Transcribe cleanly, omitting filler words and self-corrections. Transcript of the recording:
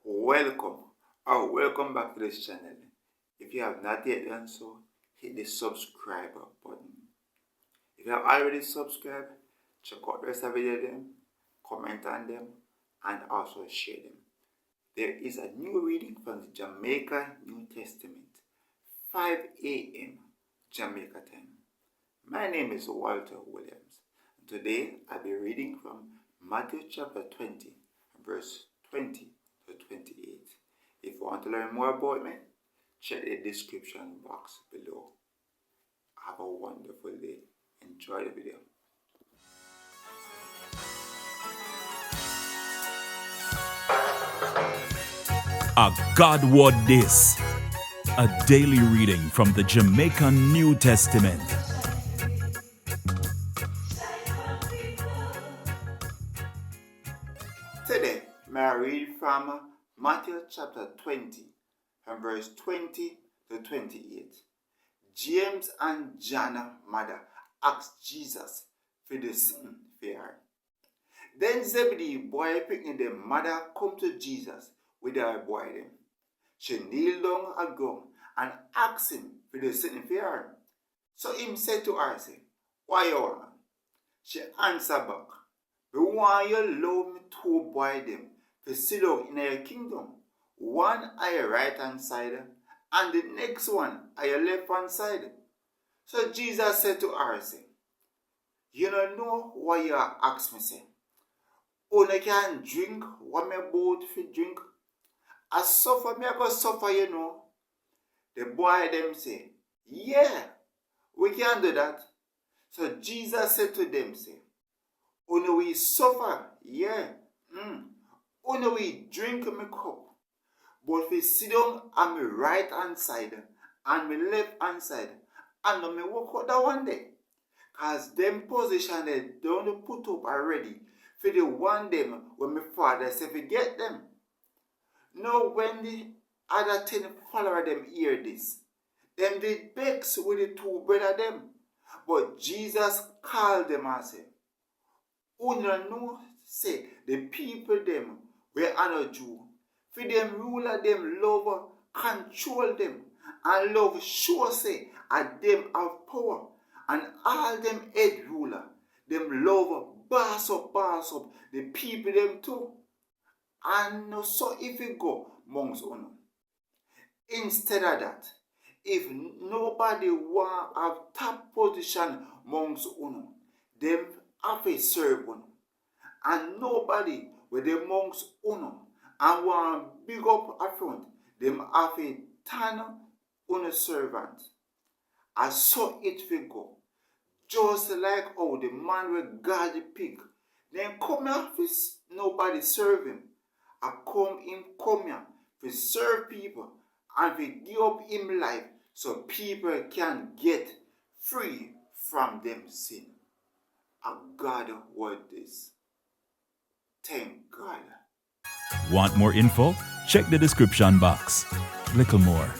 Welcome back to this channel. If you have not yet done so, hit the subscribe button. If you have already subscribed, check out the rest of the video them, comment on them, and also share them. There is a new reading from the Jamaican New Testament, 5 a.m. Jamaica time. My name is Walter Williams. Today I'll be reading from Matthew chapter 20, verse 20 to 28. If you want to learn more about me, check the description box below. Have a wonderful day. Enjoy the video. A God Word This, a daily reading from the Jamaican New Testament. Today, may I read from Matthew chapter 20, from verse 20 to 28. James and John mother asked Jesus for the son for her. Then Zebedee boy picking the mother come to Jesus with her boy them. She kneeled down at ground and asked him for the son for her. So him said to her, say, "Why you want?" She answered back, "We want you allow me two boy them to sit down in your kingdom, one at your right hand side and the next one at your left hand side." So Jesus said to her, say, "You don't know what you ask me, say. Only can drink what me both for drink. I suffer me, I go suffer, you know." The boy them say, "Yeah, we can do that." So Jesus said to them, say, "Only we suffer, yeah. Only we drink my cup. But we sit down on my right hand side and my left hand side, and on me walk out that one day. Cause them position they don't put up already for the one them when my father said forget them." Now when the other 10 followers them hear this, them did vex with the two brother them. But Jesus called them and said, "Who know say the people them were honor Jew, for them ruler them love control them, and love sure say at them have power, and all them head ruler them love boss up the people them too. And so if you go amongst uno, instead of that, if nobody want have top position amongst uno, them have to serve uno. And nobody with the amongst uno and want big up at front, them have to turn uno servant. And so it will go. Just like how the man with guard the pig, then come here for nobody serve him. I come here to serve people and to give up him life so people can get free from them sin. A God word this. Thank God. Want more info? Check the description box. Little more.